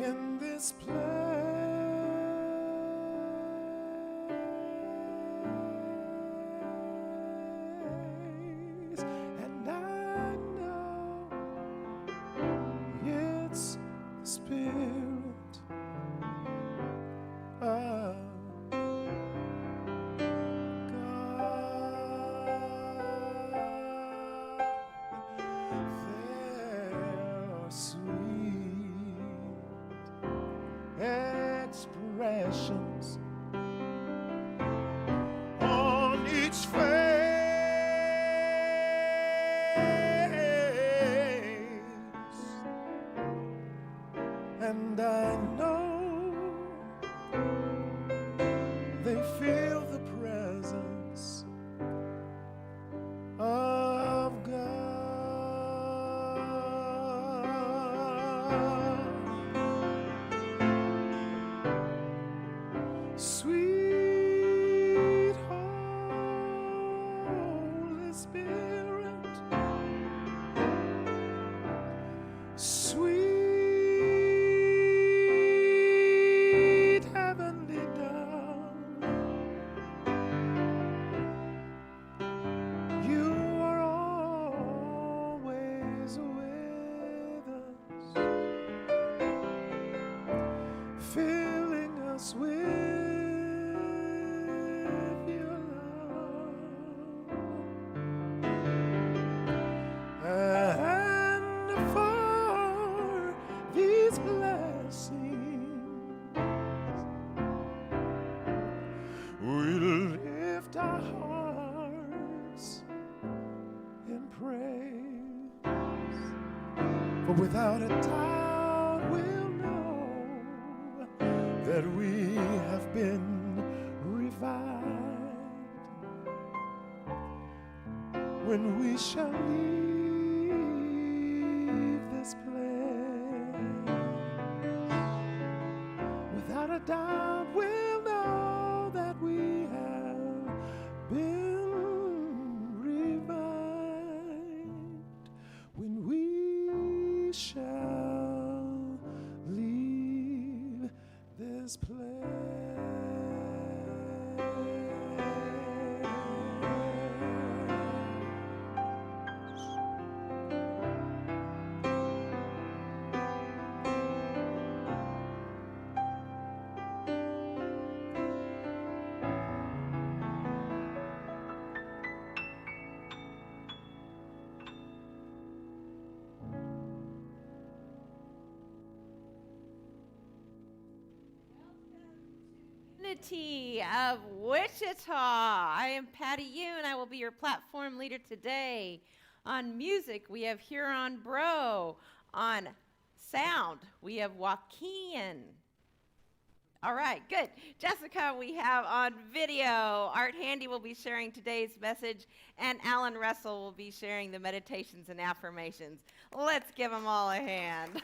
in this place, and I know it's the Spirit of expressions on each face, and I know they feel the presence of God. Sweet Holy Spirit, sweet heavenly dove, you are always with us, filling us with our hearts in praise, for without a doubt we'll know that we have been revived when we shall leave this place. Without a doubt we'll know that we have been revived when we shall leave this place. Of Wichita. I am Patty Yoon. I will be your platform leader today. On music, we have Huron Bro. On sound, we have Joaquin. All right, good. Jessica, we have on video. Art Handy will be sharing today's message, and Alan Russell will be sharing the meditations and affirmations. Let's give them all a hand.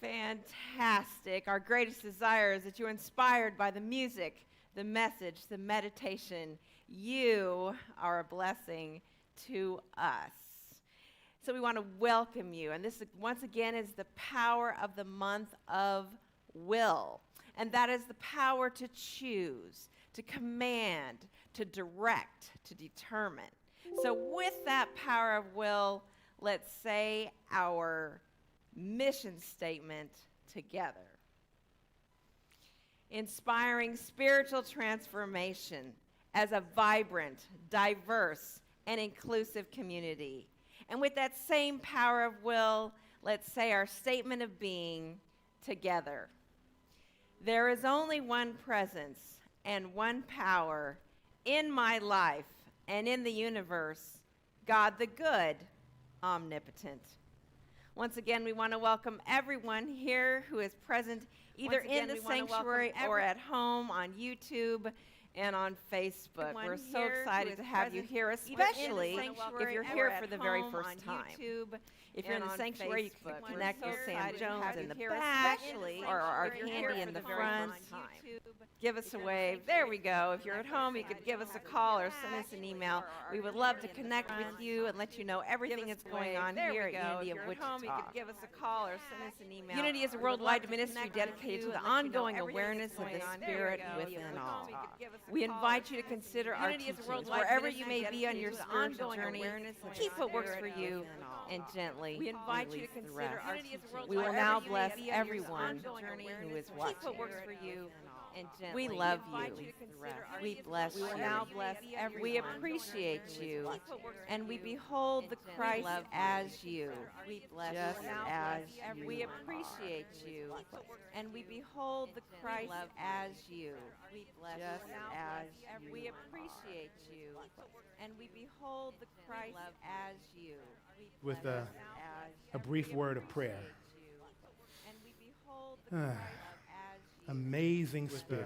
Fantastic. Our greatest desire is that you're inspired by the music, the message, the meditation. You are a blessing to us. So we want to welcome you. And this, once again, is the power of the month of will. And that is the power to choose, to command, to direct, to determine. So with that power of will, let's say our mission statement together. Inspiring spiritual transformation as a vibrant, diverse, and inclusive community. And with that same power of will, let's say our statement of being together. There is only one presence and one power in my life and in the universe, God the good, omnipotent. Once again, we want to welcome everyone here who is present either in the sanctuary or at home on YouTube and on Facebook. We're so excited to have you here, especially if you're here for the very first time. If you're in the sanctuary, you can connect with Sam Jones in the back or Art Handy in the front. Give us a wave. There we go. If you're at home, you could give us a call or send us an email. We would love to connect with you and let you know everything that's going on here at Unity of Wichita. You could give us a call or send us an email. Unity is a worldwide ministry dedicated to the ongoing awareness of the Spirit within all. We invite you to consider our teachings wherever you may be on your spiritual journey. Keep what works for you and gently we invite you to consider our teachings. We will now bless everyone who is watching. Keep what works for you. We love you. We bless you. We appreciate you. And we behold the Christ as you. Just as you. We appreciate you. And we behold the Christ as you. Just as you. We appreciate you. And we behold the Christ as you. With a brief word of prayer. And we behold the Christ as you. Amazing Spirit.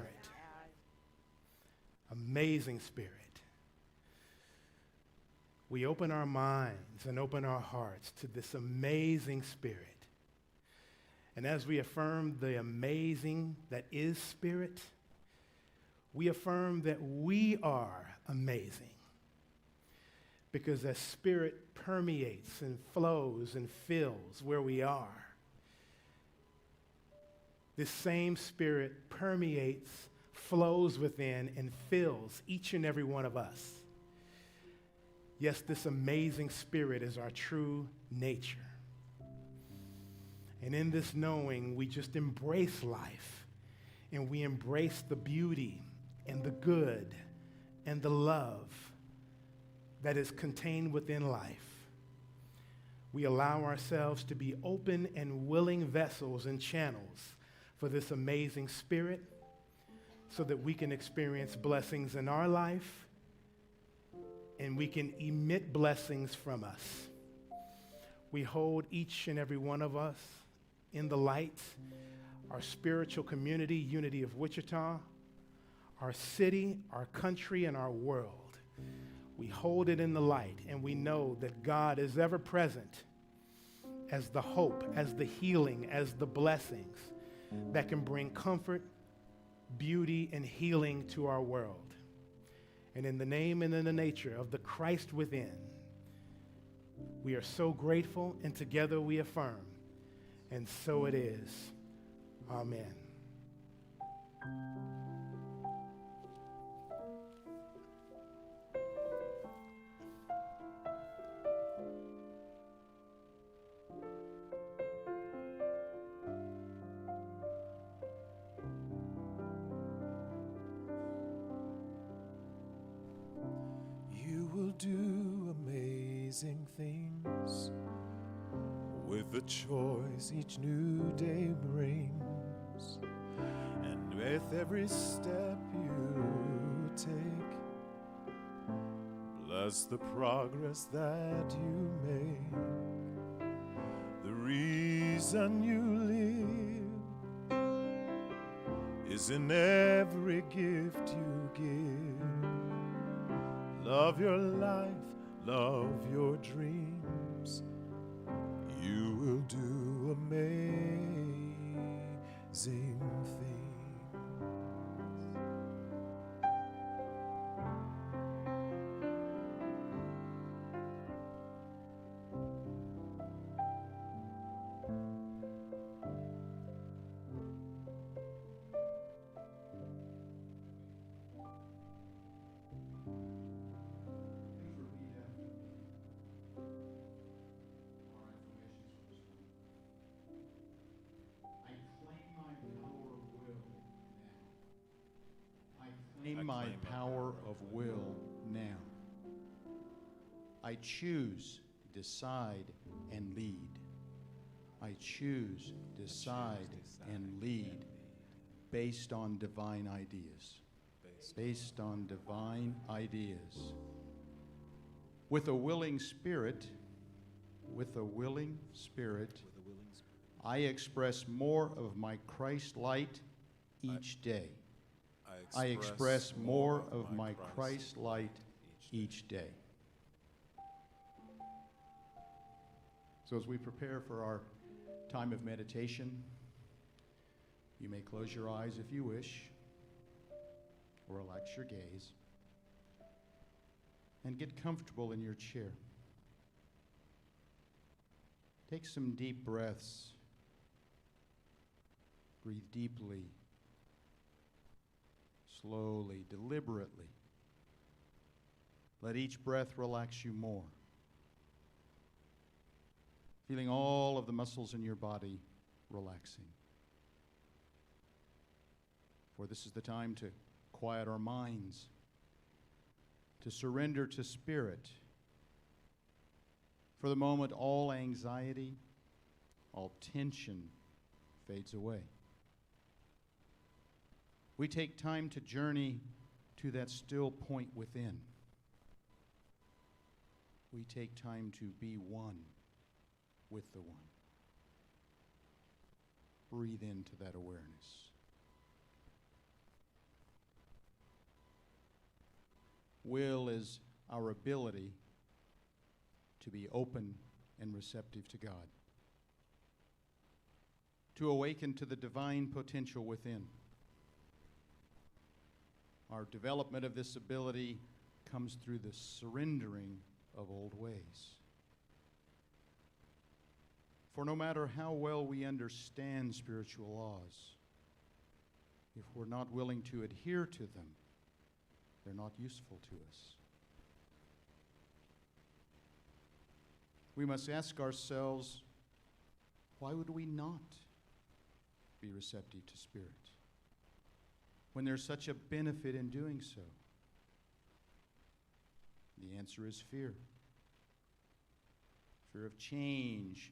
Amazing Spirit. We open our minds and open our hearts to this amazing Spirit. And as we affirm the amazing that is Spirit, we affirm that we are amazing. Because that Spirit permeates and flows and fills where we are. This same Spirit permeates, flows within, and fills each and every one of us. Yes, this amazing Spirit is our true nature. And in this knowing, we just embrace life, and we embrace the beauty and the good and the love that is contained within life. We allow ourselves to be open and willing vessels and channels for this amazing Spirit so that we can experience blessings in our life and we can emit blessings from us. We hold each and every one of us in the light, our spiritual community, Unity of Wichita, our city, our country, and our world. We hold it in the light, and we know that God is ever present as the hope, as the healing, as the blessings that can bring comfort, beauty, and healing to our world. And in the name and in the nature of the Christ within, we are so grateful, and together we affirm, and so it is. Amen. Do amazing things with the choice each new day brings, and with every step you take, bless the progress that you make. The reason you live is in every gift you give. Love your life, love your dreams. You will do amazing things. My power of will now. I choose, decide, and lead. I choose, decide, and lead based on divine ideas. Based on divine ideas. With a willing spirit, I express more of my Christ light each day. I express more of my Christ light each day. So as we prepare for our time of meditation, you may close your eyes if you wish. Relax your gaze and get comfortable in your chair. Take some deep breaths. Breathe deeply, slowly, deliberately. Let each breath relax you more. Feeling all of the muscles in your body relaxing. For this is the time to quiet our minds, to surrender to Spirit. For the moment, all anxiety, all tension fades away. We take time to journey to that still point within. We take time to be one with the one. Breathe into that awareness. Will is our ability to be open and receptive to God, to awaken to the divine potential within. Our development of this ability comes through the surrendering of old ways. For no matter how well we understand spiritual laws, if we're not willing to adhere to them, they're not useful to us. We must ask ourselves, why would we not be receptive to Spirit when there's such a benefit in doing so? The answer is fear. Fear of change,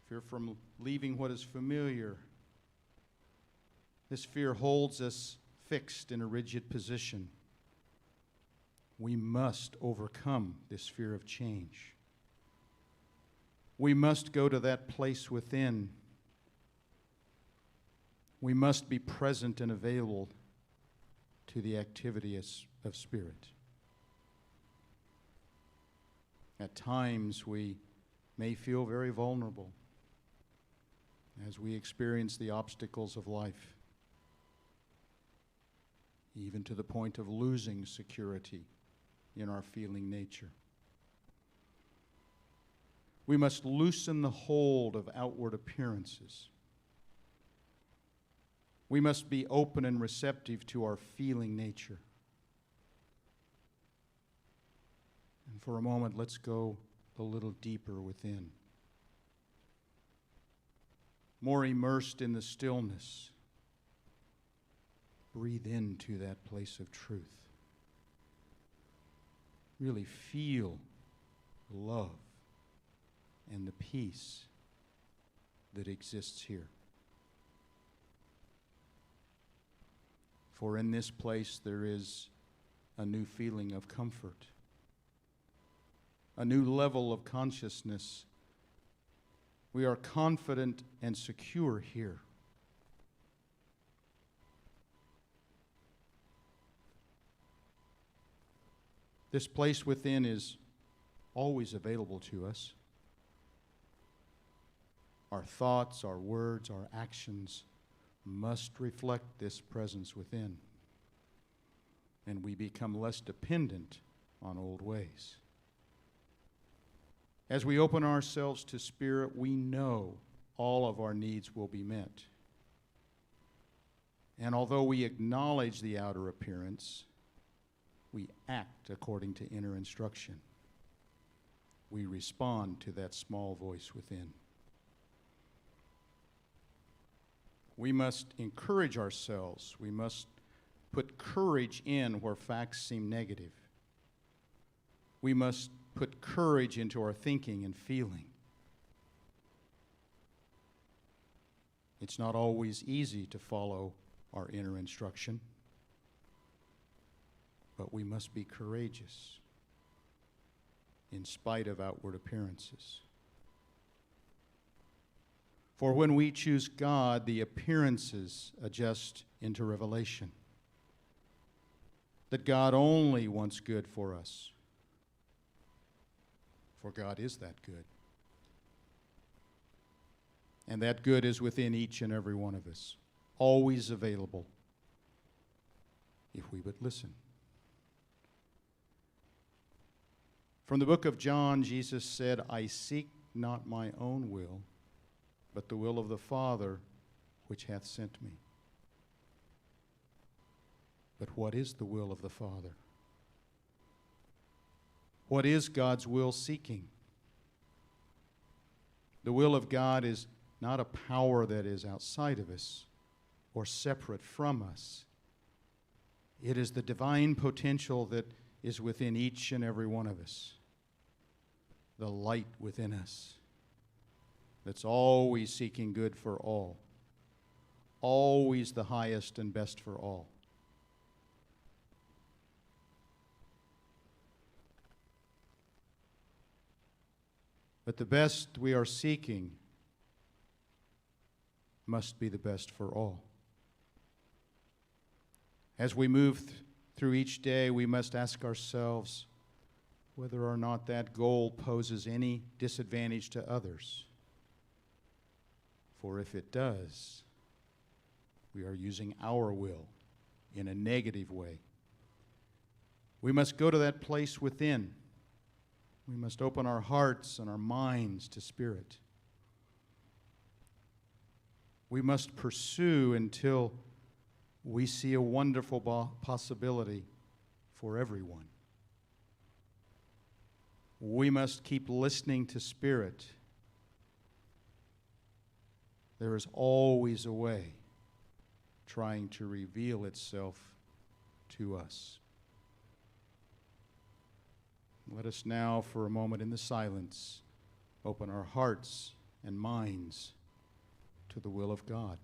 fear from leaving what is familiar. This fear holds us fixed in a rigid position. We must overcome this fear of change. We must go to that place within. We must be present and available to the activity of Spirit. At times we may feel very vulnerable as we experience the obstacles of life, even to the point of losing security in our feeling nature. We must loosen the hold of outward appearances. We must be open and receptive to our feeling nature. And for a moment, let's go a little deeper within. More immersed in the stillness. Breathe into that place of truth. Really feel the love and the peace that exists here. For in this place there is a new feeling of comfort, a new level of consciousness. We are confident and secure here. This place within is always available to us. Our thoughts, our words, our actions must reflect this presence within. And we become less dependent on old ways. As we open ourselves to Spirit, we know all of our needs will be met. And although we acknowledge the outer appearance, we act according to inner instruction. We respond to that small voice within. We must encourage ourselves. We must put courage in where facts seem negative. We must put courage into our thinking and feeling. It's not always easy to follow our inner instruction, but we must be courageous in spite of outward appearances. For when we choose God, the appearances adjust into revelation. That God only wants good for us. For God is that good. And that good is within each and every one of us, always available. if we would listen. From the book of John, Jesus said, I seek not my own will, but the will of the Father which hath sent me. But what is the will of the Father? What is God's will seeking? The will of God is not a power that is outside of us or separate from us. It is the divine potential that is within each and every one of us. The light within us that's always seeking good for all. Always the highest and best for all. But the best we are seeking must be the best for all. As we move through each day, we must ask ourselves whether or not that goal poses any disadvantage to others. For if it does, we are using our will in a negative way. We must go to that place within. We must open our hearts and our minds to Spirit. We must pursue until we see a wonderful possibility for everyone. We must keep listening to Spirit. There is always a way trying to reveal itself to us. Let us now, for a moment in the silence, open our hearts and minds to the will of God.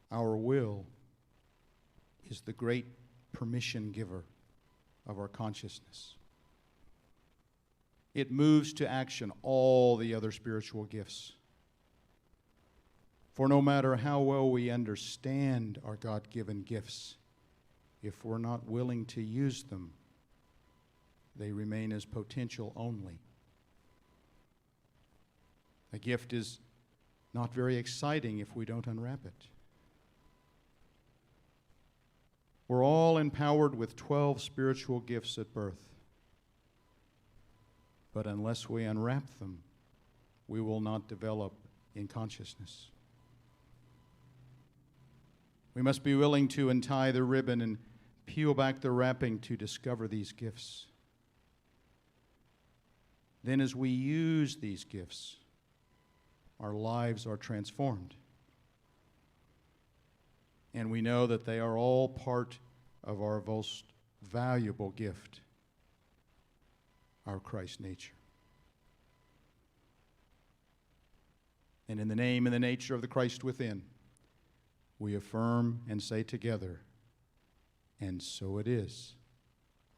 Our will is the great permission giver of our consciousness. It moves to action all the other spiritual gifts. For no matter how well we understand our God-given gifts, if we're not willing to use them, they remain as potential only. A gift is not very exciting if we don't unwrap it. We're all empowered with 12 spiritual gifts at birth. But unless we unwrap them, we will not develop in consciousness. We must be willing to untie the ribbon and peel back the wrapping to discover these gifts. Then as we use these gifts, our lives are transformed. And we know that they are all part of our most valuable gift, our Christ nature. And in the name and the nature of the Christ within, we affirm and say together, and so it is.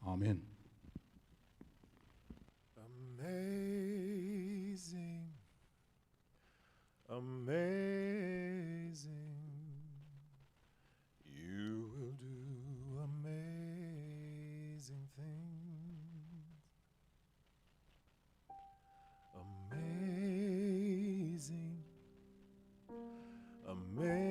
Amen. Amazing, amazing. You will do amazing things. Amazing, amazing.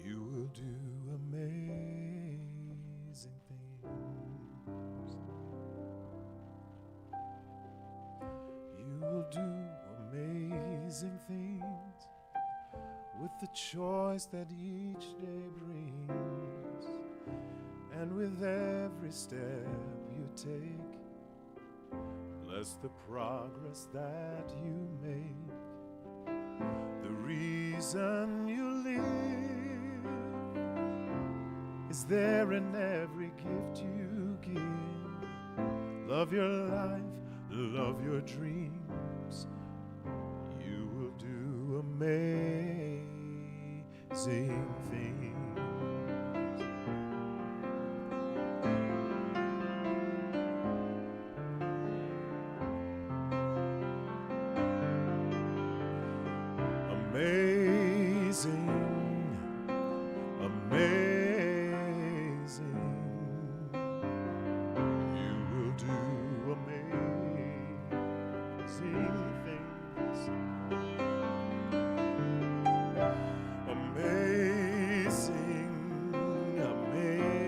You will do amazing things. You will do amazing things with the choice that each day brings, and with every step you take, bless the progress that you make. The reason you live is there in every gift you give. Love your life, love your dreams. You will do amazing things. Amazing, things. Amazing, amazing.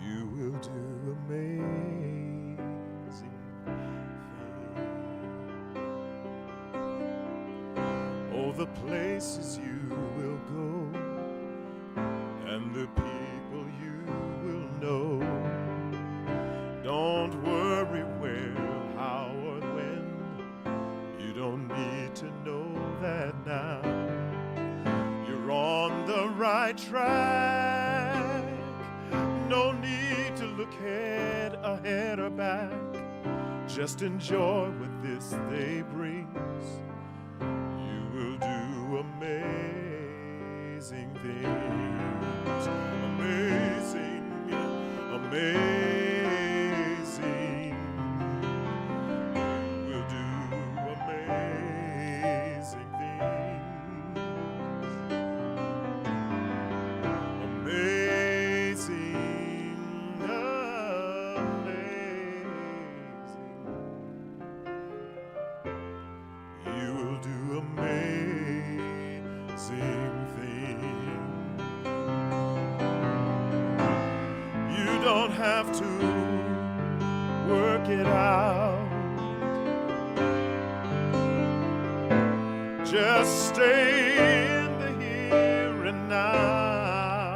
You will do amazing things. Oh, the places you will go, and the people you will know. Don't worry where, how, or when. You don't need to know that now. You're on the right track. No need to look ahead or back. Just enjoy what this day brings. You will do amazing things. Amazing, amazing. You will do amazing things. Amazing, amazing. You will do amazing things. You don't have to work it out. Just stay in the here and now.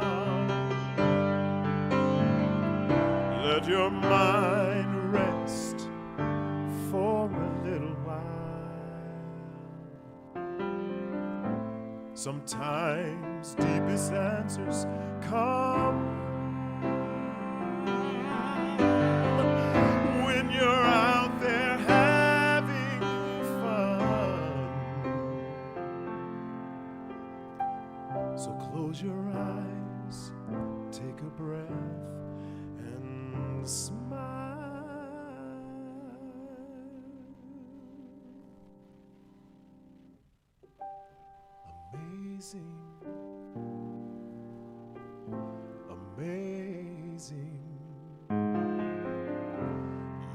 Let your mind rest for a little while. Sometimes deepest answers come when you're out there having fun. So close your eyes, take a breath, and smile. Amazing, amazing.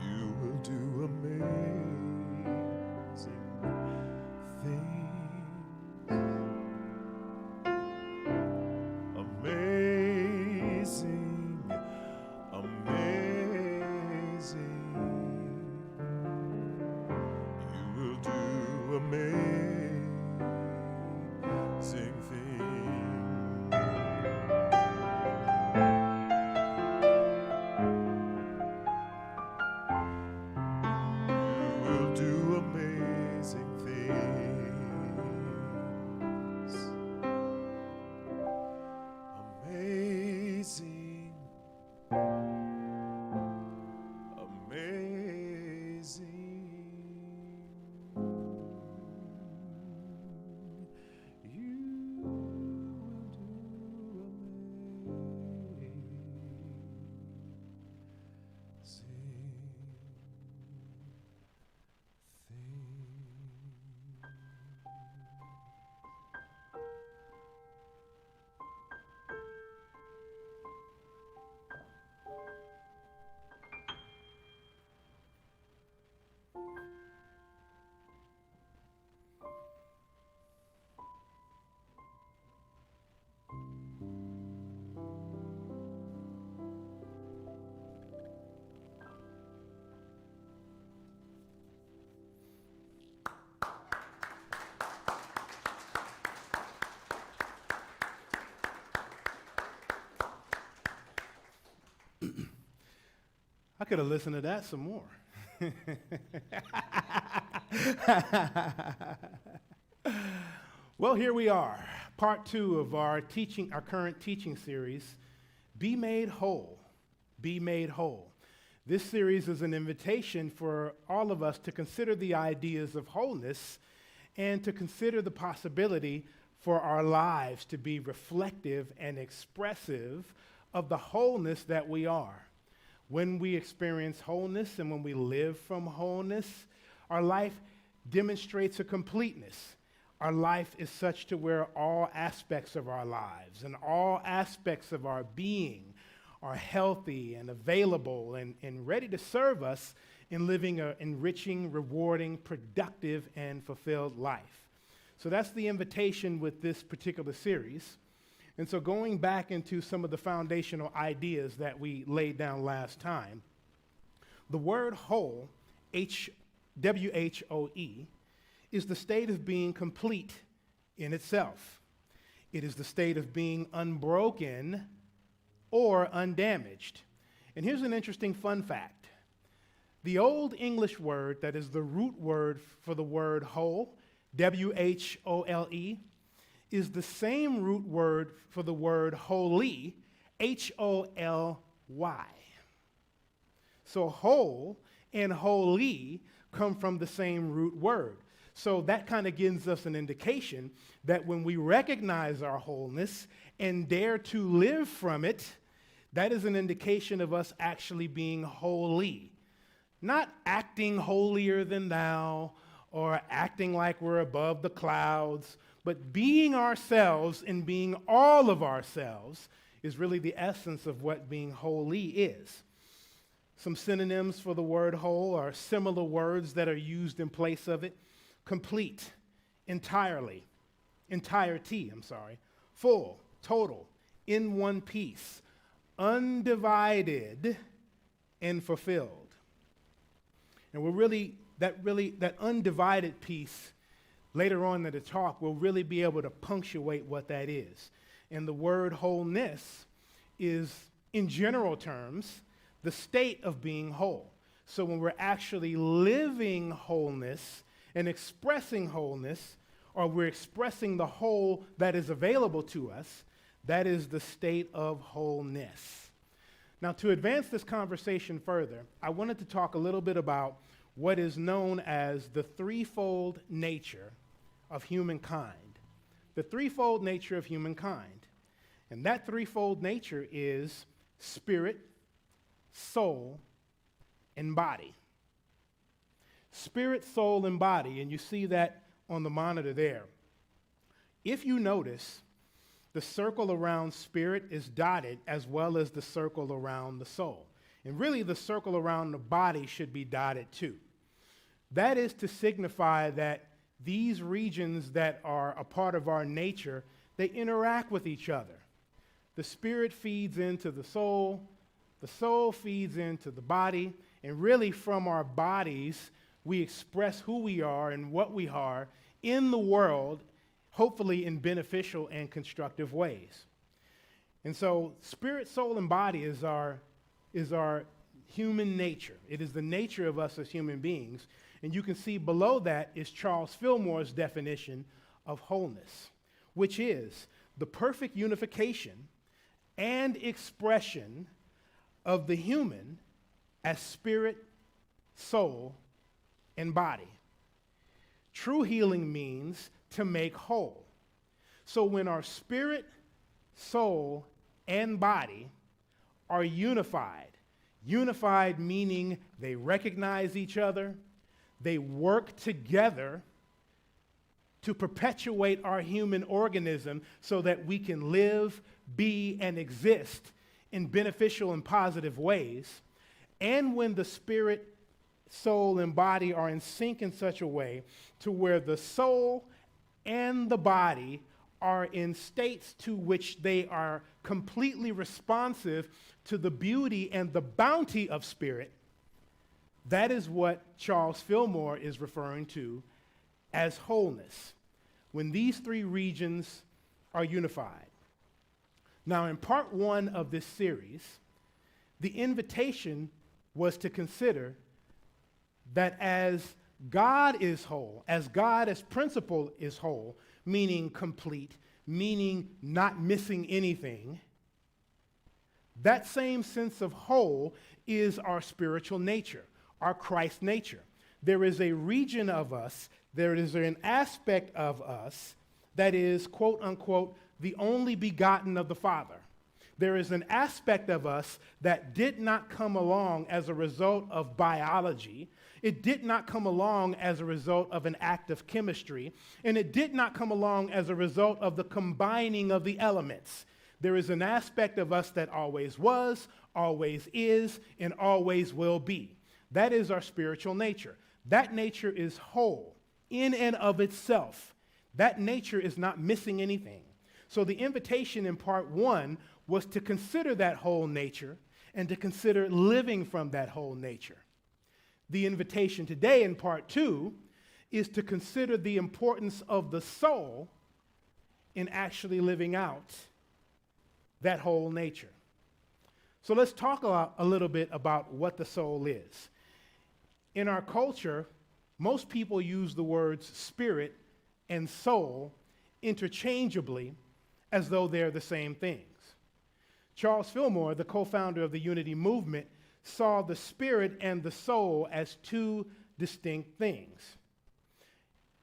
You will do amazing things. Amazing, amazing. You will do amazing things. You will do amazing things. Amazing, amazing. You will do amazing I could have listened to that some more. Well, here we are, part 2 of our current teaching series, Be Made Whole. Be Made Whole. This series is an invitation for all of us to consider the ideas of wholeness and to consider the possibility for our lives to be reflective and expressive of the wholeness that we are. When we experience wholeness and when we live from wholeness, our life demonstrates a completeness. Our life is such to where all aspects of our lives and all aspects of our being are healthy and available and ready to serve us in living an enriching, rewarding, productive, and fulfilled life. So that's the invitation with this particular series. And so going back into some of the foundational ideas that we laid down last time, the word whole, W-H-O-E, is the state of being complete in itself. It is the state of being unbroken or undamaged. And here's an interesting fun fact. The Old English word that is the root word for the word whole, W-H-O-L-E, is the same root word for the word holy, H-O-L-Y. So whole and holy come from the same root word. So that kind of gives us an indication that when we recognize our wholeness and dare to live from it, that is an indication of us actually being holy. Not acting holier than thou or acting like we're above the clouds, but being ourselves and being all of ourselves is really the essence of what being holy is. Some synonyms for the word whole are similar words that are used in place of it. Complete, entirety, full, total, in one piece, undivided, and fulfilled. And that undivided piece, later on in the talk, we'll really be able to punctuate what that is. And the word wholeness is, in general terms, the state of being whole. So when we're actually living wholeness and expressing wholeness, or we're expressing the whole that is available to us, that is the state of wholeness. Now, to advance this conversation further, I wanted to talk a little bit about what is known as the threefold nature of humankind. The threefold nature of humankind. And that threefold nature is spirit, soul, and body. Spirit, soul, and body, and you see that on the monitor there. If you notice, the circle around spirit is dotted as well as the circle around the soul. And really, the circle around the body should be dotted too. That is to signify that these regions that are a part of our nature, they interact with each other. The spirit feeds into the soul feeds into the body, and really from our bodies, we express who we are and what we are in the world, hopefully in beneficial and constructive ways. And so spirit, soul, and body is our human nature. It is the nature of us as human beings. And you can see below that is Charles Fillmore's definition of wholeness, which is the perfect unification and expression of the human as spirit, soul, and body. True healing means to make whole. So when our spirit, soul, and body are unified meaning they recognize each other, they work together to perpetuate our human organism so that we can live, be, and exist in beneficial and positive ways. And when the spirit, soul, and body are in sync in such a way to where the soul and the body are in states to which they are completely responsive to the beauty and the bounty of spirit, that is what Charles Fillmore is referring to as wholeness, when these three regions are unified. Now, in part one of this series, the invitation was to consider that as God is whole, as God as principle is whole, meaning complete, meaning not missing anything, that same sense of whole is our spiritual nature, our Christ nature. There is a region of us, there is an aspect of us that is, quote unquote, the only begotten of the Father. There is an aspect of us that did not come along as a result of biology. It did not come along as a result of an act of chemistry. And it did not come along as a result of the combining of the elements. There is an aspect of us that always was, always is, and always will be. That is our spiritual nature. That nature is whole in and of itself. That nature is not missing anything. So the invitation in part 1 was to consider that whole nature and to consider living from that whole nature. The invitation today in part 2 is to consider the importance of the soul in actually living out that whole nature. So let's talk a little bit about what the soul is. In our culture, most people use the words spirit and soul interchangeably as though they're the same things. Charles Fillmore, the co-founder of the Unity movement, saw the spirit and the soul as two distinct things.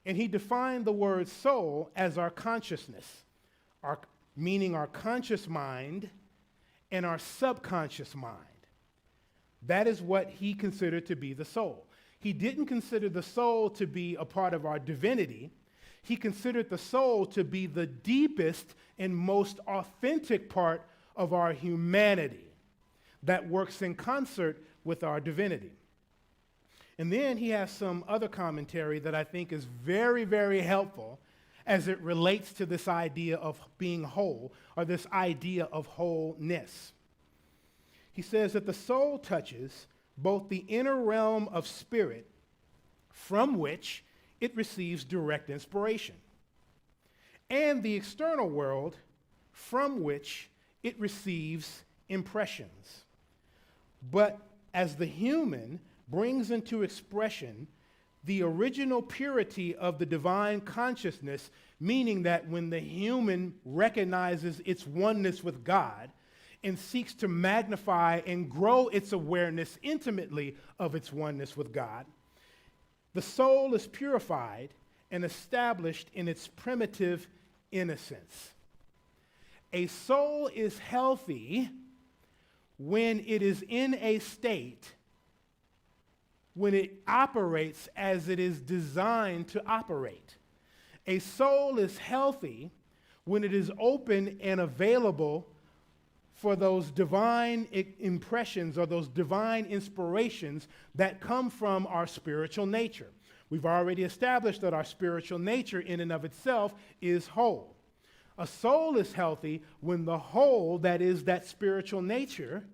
And he defined the word soul as our consciousness, meaning our conscious mind and our subconscious mind. That is what he considered to be the soul. He didn't consider the soul to be a part of our divinity. He considered the soul to be the deepest and most authentic part of our humanity that works in concert with our divinity. And then he has some other commentary that I think is very, very helpful as it relates to this idea of being whole, or this idea of wholeness. He says that the soul touches both the inner realm of spirit, from which it receives direct inspiration, and the external world, from which it receives impressions. But as the human brings into expression the original purity of the divine consciousness, meaning that when the human recognizes its oneness with God and seeks to magnify and grow its awareness intimately of its oneness with God, the soul is purified and established in its primitive innocence. A soul is healthy when it is in a state when it operates as it is designed to operate. A soul is healthy when it is open and available for those divine impressions or those divine inspirations that come from our spiritual nature. We've already established that our spiritual nature in and of itself is whole. A soul is healthy when the whole, that is that spiritual nature,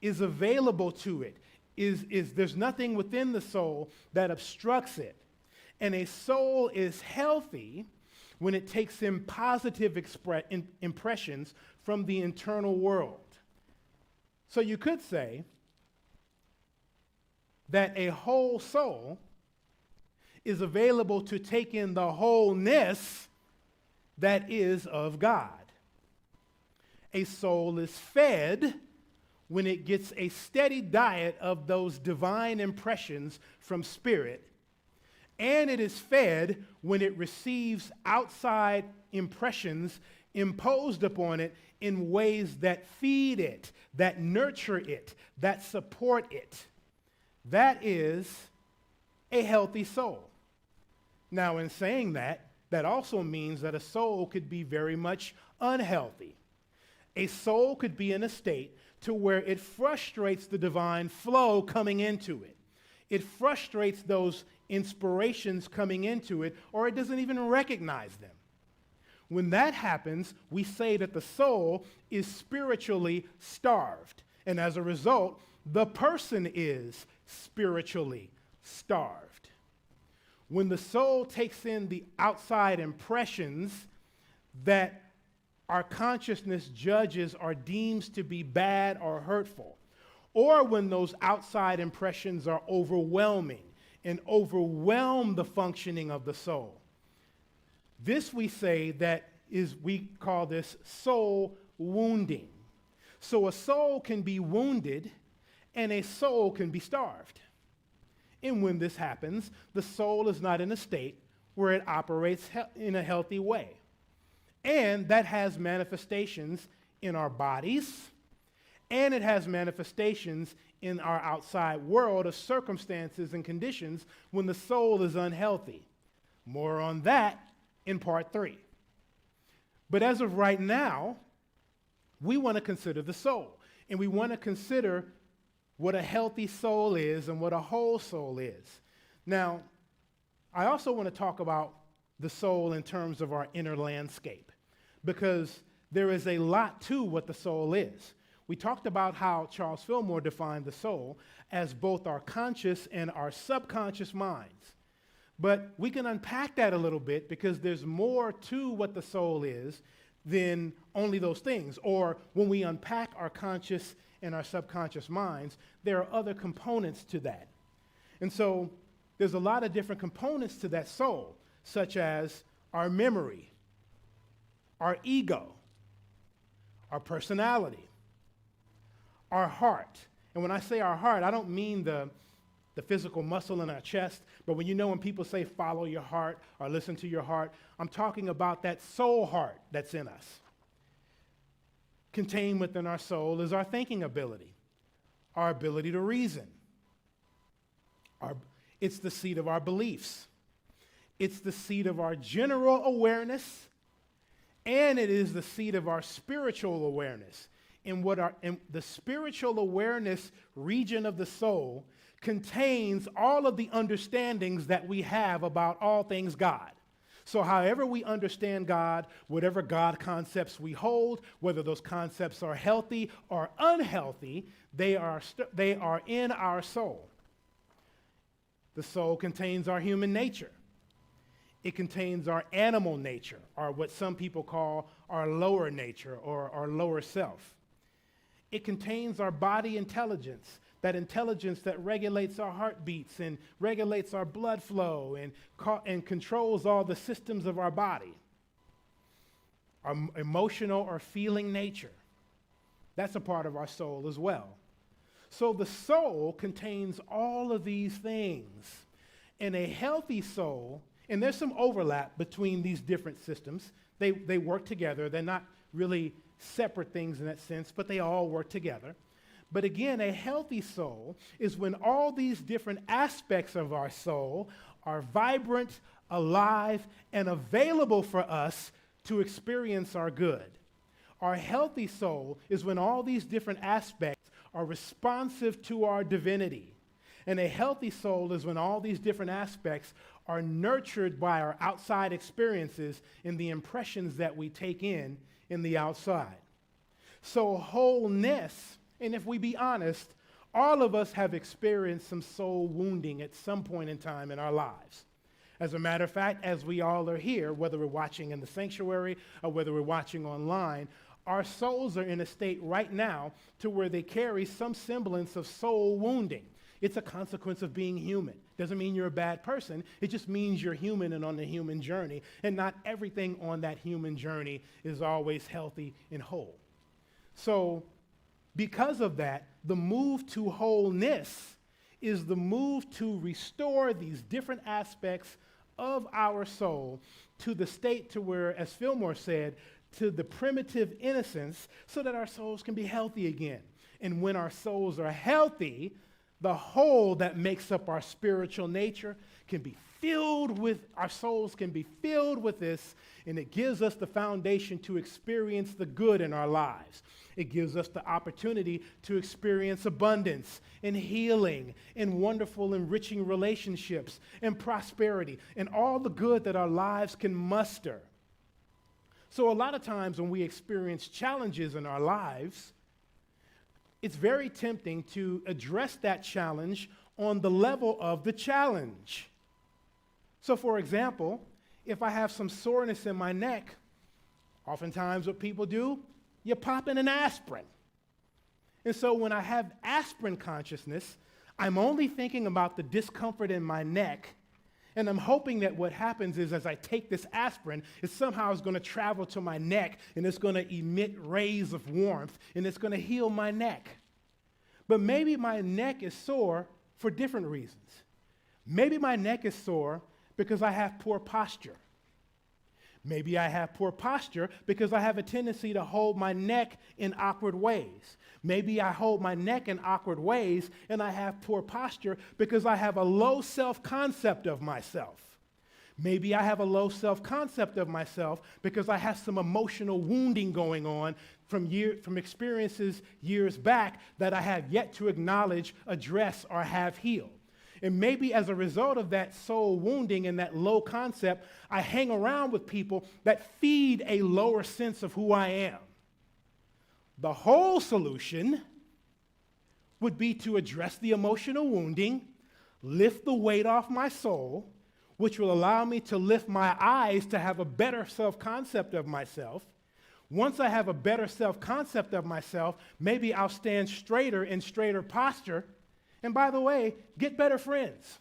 is available to it. There's nothing within the soul that obstructs it. And a soul is healthy when it takes in positive impressions from the internal world. So you could say that a whole soul is available to take in the wholeness that is of God. A soul is fed when it gets a steady diet of those divine impressions from spirit, and it is fed when it receives outside impressions imposed upon it in ways that feed it, that nurture it, that support it. That is a healthy soul. Now, in saying that, that also means that a soul could be very much unhealthy. A soul could be in a state to where it frustrates the divine flow coming into it. It frustrates those inspirations coming into it, or it doesn't even recognize them. When that happens, we say that the soul is spiritually starved. And as a result, the person is spiritually starved. When the soul takes in the outside impressions that our consciousness judges or deems to be bad or hurtful, or when those outside impressions are overwhelming and overwhelm the functioning of the soul, this we say we call this soul wounding. So a soul can be wounded and a soul can be starved. And when this happens, the soul is not in a state where it operates in a healthy way. And that has manifestations in our bodies, and it has manifestations in our outside world of circumstances and conditions when the soul is unhealthy. More on that in part 3. But as of right now, we want to consider the soul. And we want to consider what a healthy soul is and what a whole soul is. Now, I also want to talk about the soul in terms of our inner landscape, because there is a lot to what the soul is. We talked about how Charles Fillmore defined the soul as both our conscious and our subconscious minds. But we can unpack that a little bit, because there's more to what the soul is than only those things. Or when we unpack our conscious and our subconscious minds, there are other components to that. And so there's a lot of different components to that soul, such as our memory, our ego, our personality, our heart. And when I say our heart, I don't mean the physical muscle in our chest, but when people say follow your heart or listen to your heart, I'm talking about that soul heart that's in us. Contained within our soul is our thinking ability, our ability to reason. It's the seat of our beliefs. It's the seat of our general awareness, and it is the seat of our spiritual awareness. And the spiritual awareness region of the soul contains all of the understandings that we have about all things God. So however we understand God, whatever God concepts we hold, whether those concepts are healthy or unhealthy, they are in our soul. The soul contains our human nature. It contains our animal nature, or what some people call our lower nature or our lower self. It contains our body intelligence, that intelligence that regulates our heartbeats and regulates our blood flow and controls all the systems of our body. Our emotional or feeling nature, that's a part of our soul as well. So the soul contains all of these things. And a healthy soul, and there's some overlap between these different systems. They work together. They're not really separate things in that sense, but they all work together. But again, a healthy soul is when all these different aspects of our soul are vibrant, alive, and available for us to experience our good. Our healthy soul is when all these different aspects are responsive to our divinity. And a healthy soul is when all these different aspects are nurtured by our outside experiences and the impressions that we take in the outside. So wholeness, and if we be honest, all of us have experienced some soul wounding at some point in time in our lives. As a matter of fact, as we all are here, whether we're watching in the sanctuary or whether we're watching online, our souls are in a state right now to where they carry some semblance of soul wounding. It's a consequence of being human. Doesn't mean you're a bad person. It just means you're human and on the human journey, and not everything on that human journey is always healthy and whole. So because of that, the move to wholeness is the move to restore these different aspects of our soul to the state to where, as Fillmore said, to the primitive innocence, so that our souls can be healthy again. And when our souls are healthy, the whole that makes up our spiritual nature can be filled with, our souls can be filled with this, and it gives us the foundation to experience the good in our lives. It gives us the opportunity to experience abundance and healing and wonderful, enriching relationships and prosperity and all the good that our lives can muster. So a lot of times when we experience challenges in our lives, it's very tempting to address that challenge on the level of the challenge. So for example, if I have some soreness in my neck, oftentimes what people do, you pop in an aspirin. And so when I have aspirin consciousness, I'm only thinking about the discomfort in my neck, and I'm hoping that what happens is as I take this aspirin, it somehow is going to travel to my neck, and it's going to emit rays of warmth, and it's going to heal my neck. But maybe my neck is sore for different reasons. Maybe my neck is sore because I have poor posture. Maybe I have poor posture because I have a tendency to hold my neck in awkward ways. Maybe I hold my neck in awkward ways and I have poor posture because I have a low self-concept of myself. Maybe I have a low self-concept of myself because I have some emotional wounding going on from experiences years back that I have yet to acknowledge, address, or have healed. And maybe as a result of that soul wounding and that low concept, I hang around with people that feed a lower sense of who I am. The whole solution would be to address the emotional wounding, lift the weight off my soul, which will allow me to lift my eyes to have a better self-concept of myself. Once I have a better self-concept of myself, maybe I'll stand straighter in straighter posture. And by the way, get better friends.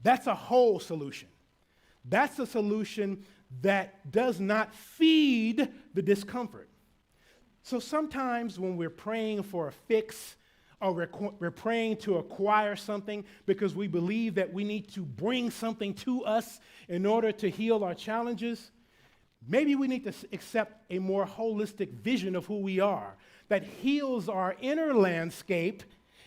That's a whole solution. That's a solution that does not feed the discomfort. So sometimes when we're praying for a fix, or we're praying to acquire something because we believe that we need to bring something to us in order to heal our challenges, maybe we need to accept a more holistic vision of who we are that heals our inner landscape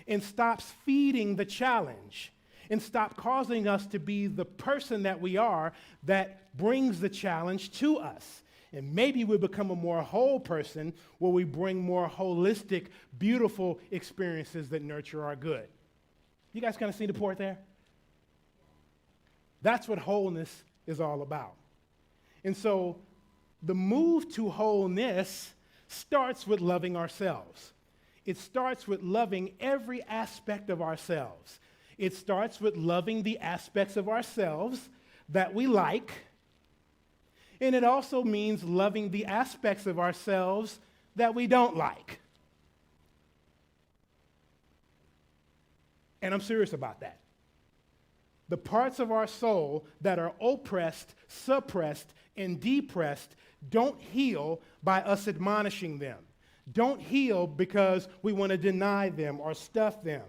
and stops feeding the challenge and stop causing us to be the person that we are that brings the challenge to us. And maybe we become a more whole person where we bring more holistic, beautiful experiences that nurture our good. You guys kind of see the point there? That's what wholeness is all about. And so the move to wholeness starts with loving ourselves. It starts with loving every aspect of ourselves. It starts with loving the aspects of ourselves that we like. And it also means loving the aspects of ourselves that we don't like. And I'm serious about that. The parts of our soul that are oppressed, suppressed, and depressed don't heal by us admonishing them. Don't heal because we want to deny them or stuff them.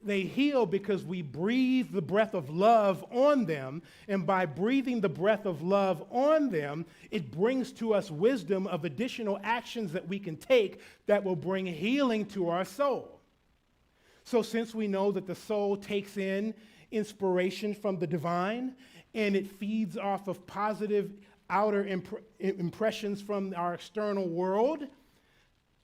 They heal because we breathe the breath of love on them, and by breathing the breath of love on them, it brings to us wisdom of additional actions that we can take that will bring healing to our soul. So since we know that the soul takes in inspiration from the divine, and it feeds off of positive outer impressions from our external world,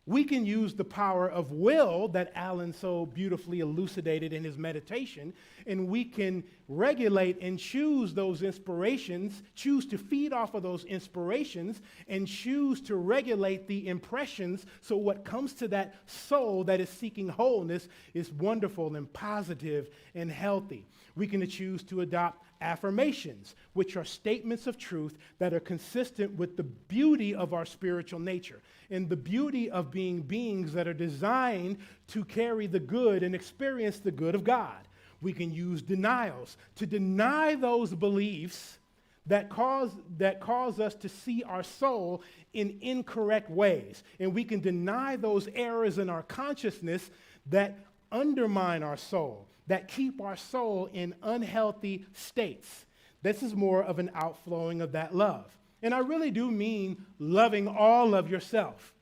we can use the power of will that Alan so beautifully elucidated in his meditation, and we can regulate and choose those inspirations, choose to feed off of those inspirations, and choose to regulate the impressions so what comes to that soul that is seeking wholeness is wonderful and positive and healthy. We can choose to adopt affirmations, which are statements of truth that are consistent with the beauty of our spiritual nature and the beauty of being beings that are designed to carry the good and experience the good of God. We can use denials to deny those beliefs that cause us to see our soul in incorrect ways. And we can deny those errors in our consciousness that undermine our soul, that keep our soul in unhealthy states. This is more of an outflowing of that love. And I really do mean loving all of yourself.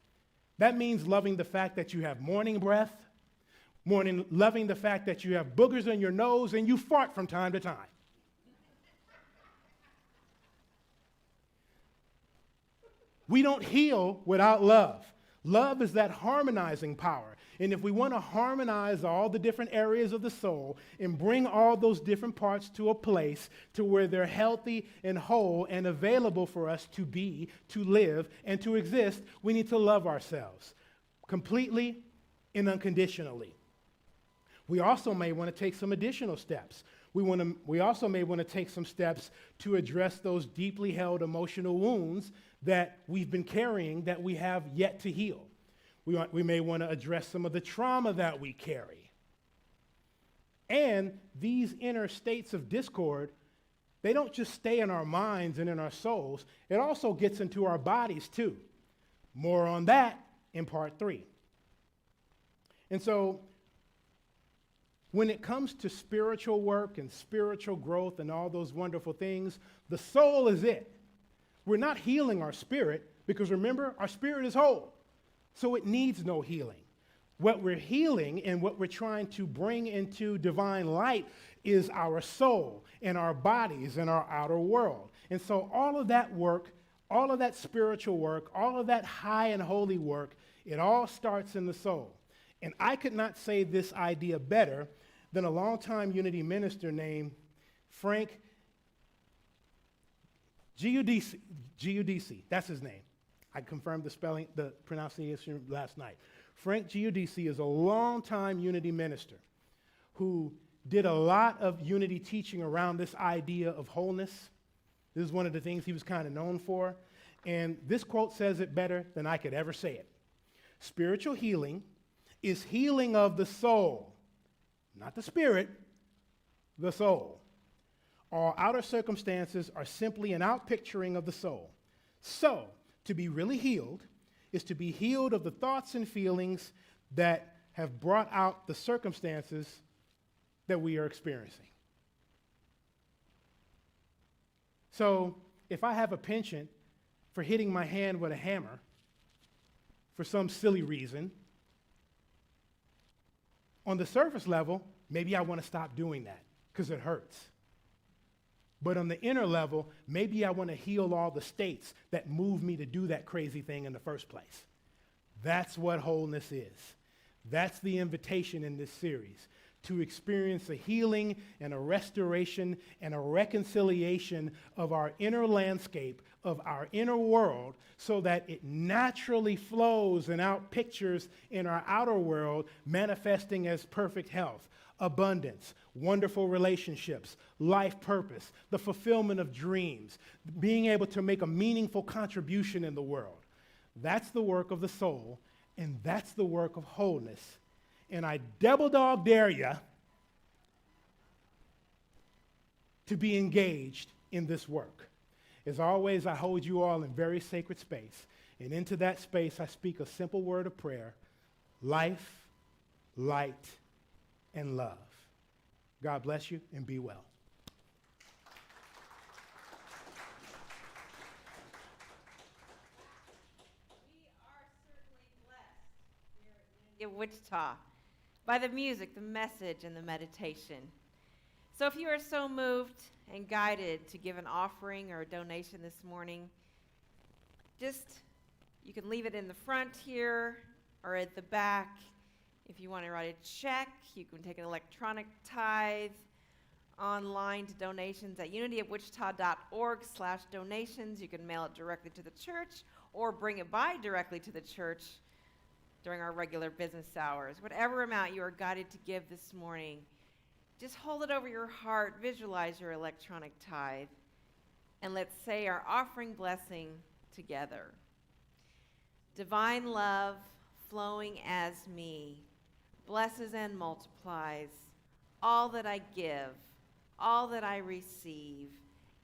That means loving the fact that you have morning breath, loving the fact that you have boogers in your nose and you fart from time to time. We don't heal without love. Love is that harmonizing power. And if we want to harmonize all the different areas of the soul and bring all those different parts to a place to where they're healthy and whole and available for us to be, to live, and to exist, we need to love ourselves completely and unconditionally. We also may want to take some additional steps. We also may want to take some steps to address those deeply held emotional wounds that we've been carrying that we have yet to heal. We may want to address some of the trauma that we carry. And these inner states of discord, they don't just stay in our minds and in our souls. It also gets into our bodies too. More on that in part 3. And so when it comes to spiritual work and spiritual growth and all those wonderful things, the soul is it. We're not healing our spirit because remember, our spirit is whole. So it needs no healing. What we're healing and what we're trying to bring into divine light is our soul and our bodies and our outer world. And so all of that work, all of that spiritual work, all of that high and holy work, it all starts in the soul. And I could not say this idea better than a longtime Unity minister named Frank Giudice. That's his name. I confirmed the pronunciation last night. Frank Giudice is a longtime Unity minister who did a lot of Unity teaching around this idea of wholeness. This is one of the things he was kind of known for. And this quote says it better than I could ever say it. Spiritual healing is healing of the soul, not the spirit, the soul. All outer circumstances are simply an outpicturing of the soul. So, to be really healed is to be healed of the thoughts and feelings that have brought out the circumstances that we are experiencing. So, if I have a penchant for hitting my hand with a hammer for some silly reason, on the surface level, maybe I want to stop doing that because it hurts. But on the inner level, maybe I want to heal all the states that move me to do that crazy thing in the first place. That's what wholeness is. That's the invitation in this series, to experience a healing and a restoration and a reconciliation of our inner landscape, of our inner world, so that it naturally flows and outpictures in our outer world, manifesting as perfect health, abundance, wonderful relationships, life purpose, the fulfillment of dreams, being able to make a meaningful contribution in the world. That's the work of the soul, and that's the work of wholeness. And I double dog dare you to be engaged in this work. As always, I hold you all in very sacred space. And into that space, I speak a simple word of prayer: life, light, and love. God bless you, and be well. We are certainly blessed here at Unity of Wichita by the music, the message, and the meditation. So if you are so moved and guided to give an offering or a donation this morning, you can leave it in the front here or at the back. If you want to write a check, you can take an electronic tithe online to donations at unityofwichita.org/donations. You can mail it directly to the church or bring it by directly to the church during our regular business hours. Whatever amount you are guided to give this morning, just hold it over your heart, visualize your electronic tithe, and let's say our offering blessing together. Divine love flowing as me blesses and multiplies all that I give, all that I receive,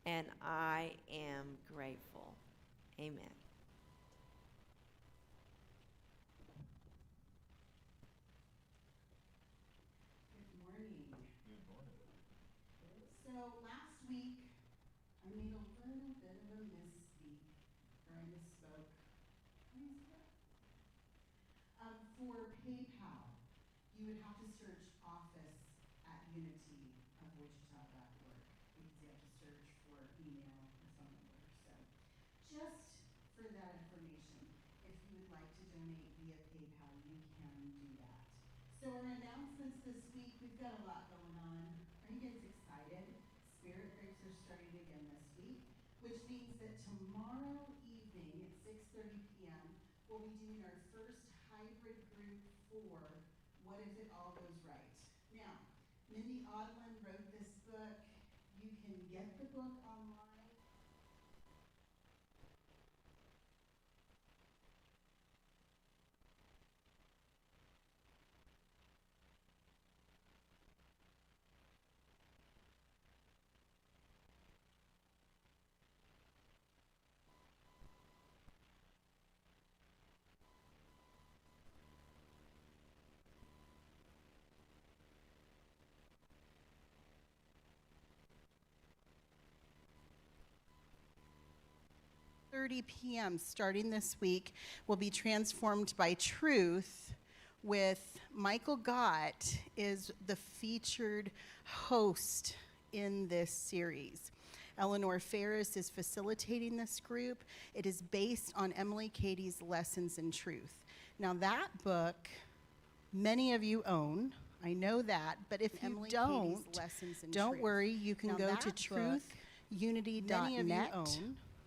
and I am grateful. Amen. Good morning. So last week, I made a little bit of a misspeak, or I misspoke. For PayPal, you would have to search office at unityofwichita.org because you have to search for email or phone number. So just for that information, if you would like to donate via PayPal, you can do that. So our announcements this week, we've got a lot going on. Are you guys excited? Spirit groups are starting again this week, which means that tomorrow evening at 6:30 p.m., we'll be doing our first hybrid group for What If It All Goes Right. Now, Mindy Odlin wrote this book. You can get the book online. p.m. starting this week will be transformed by truth, with Michael Gott is the featured host in this series. Eleanor Ferris is facilitating this group. It is based on Emily Cady's Lessons in Truth. Now that book, many of you own. I know that, but if you don't worry, you can go to truthunity.net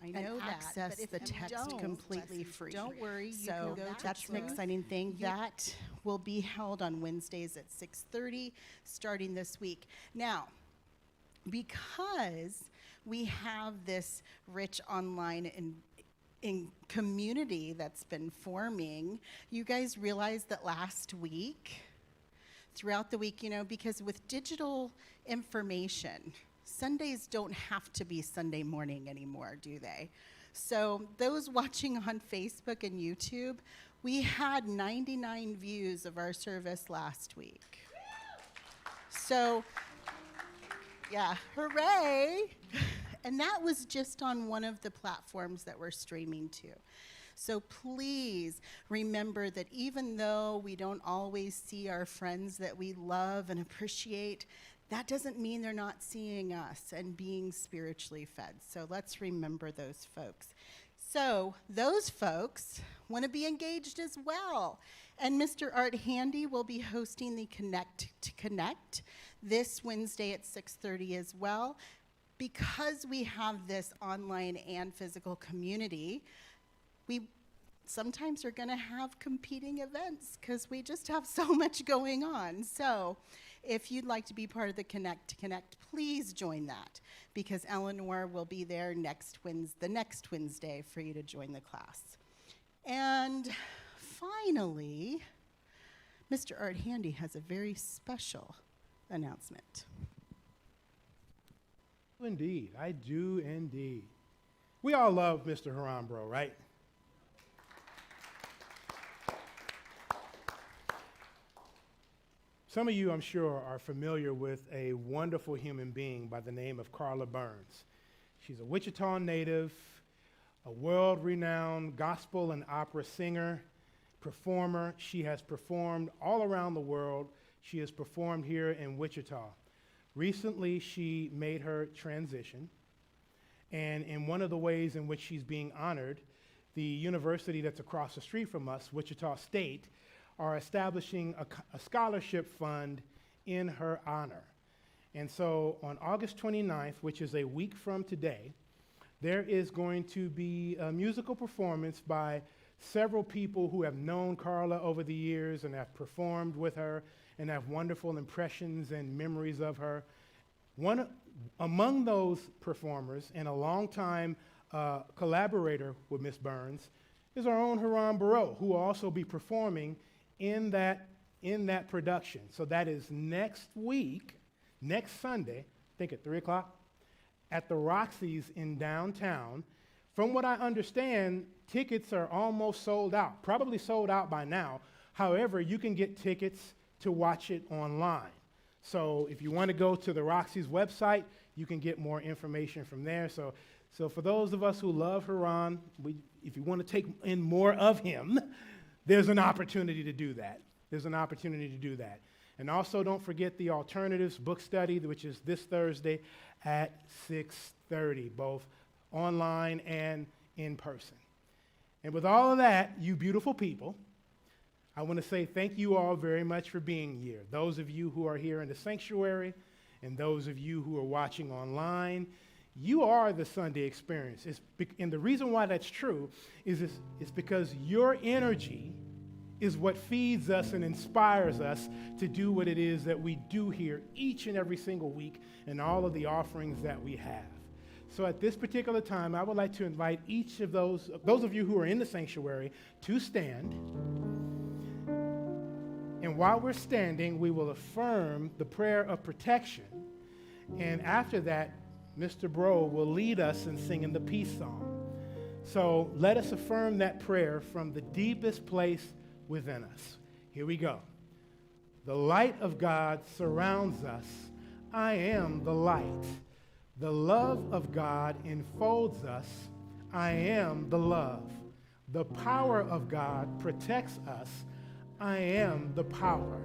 and access the text completely free. Don't worry, so that's an exciting thing. That will be held on Wednesdays at 6:30 starting this week. Now, because we have this rich online in community that's been forming, you guys realize that last week, throughout the week, because with digital information, Sundays don't have to be Sunday morning anymore, do they? So those watching on Facebook and YouTube, we had 99 views of our service last week. So, yeah, hooray! And that was just on one of the platforms that we're streaming to. So please remember that even though we don't always see our friends that we love and appreciate, that doesn't mean they're not seeing us and being spiritually fed. So let's remember those folks. So those folks want to be engaged as well. And Mr. Art Handy will be hosting the Connect to Connect this Wednesday at 6:30 as well. Because we have this online and physical community, we sometimes are going to have competing events because we just have so much going on. So if you'd like to be part of the Connect to Connect, please join that, because Eleanor will be there the next Wednesday for you to join the class. And finally, Mr. Art Handy has a very special announcement. Indeed, I do indeed. We all love Mr. Harambro, right? Some of you, I'm sure, are familiar with a wonderful human being by the name of Carla Burns. She's a Wichita native, a world-renowned gospel and opera singer, performer. She has performed all around the world. She has performed here in Wichita. Recently, she made her transition, and in one of the ways in which she's being honored, the university that's across the street from us, Wichita State, are establishing a scholarship fund in her honor. And so on August 29th, which is a week from today, there is going to be a musical performance by several people who have known Carla over the years and have performed with her and have wonderful impressions and memories of her. One among those performers and a longtime collaborator with Miss Burns is our own Haran Barreau, who will also be performing in that production. So that is next week, next Sunday, I think at 3 o'clock, at the Roxy's in downtown. From what I understand, tickets are almost sold out, probably sold out by now. However, you can get tickets to watch it online. So if you want to go to the Roxy's website, you can get more information from there. So for those of us who love Haran, if you want to take in more of him, there's an opportunity to do that. There's an opportunity to do that. And also don't forget the Alternatives book study, which is this Thursday at 6:30, both online and in person. And with all of that, you beautiful people, I want to say thank you all very much for being here. Those of you who are here in the sanctuary and those of you who are watching online, you are the Sunday experience. And the reason why that's true is because your energy is what feeds us and inspires us to do what it is that we do here each and every single week and all of the offerings that we have. So at this particular time, I would like to invite each of those of you who are in the sanctuary to stand. And while we're standing, we will affirm the prayer of protection. And after that, Mr. Bro will lead us in singing the peace song. So let us affirm that prayer from the deepest place within us. Here we go. The light of God surrounds us. I am the light. The love of God enfolds us. I am the love. The power of God protects us. I am the power.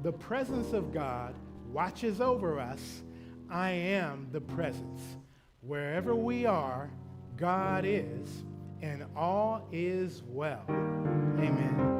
The presence of God watches over us. I am the presence. Wherever we are, God is, and all is well. Amen.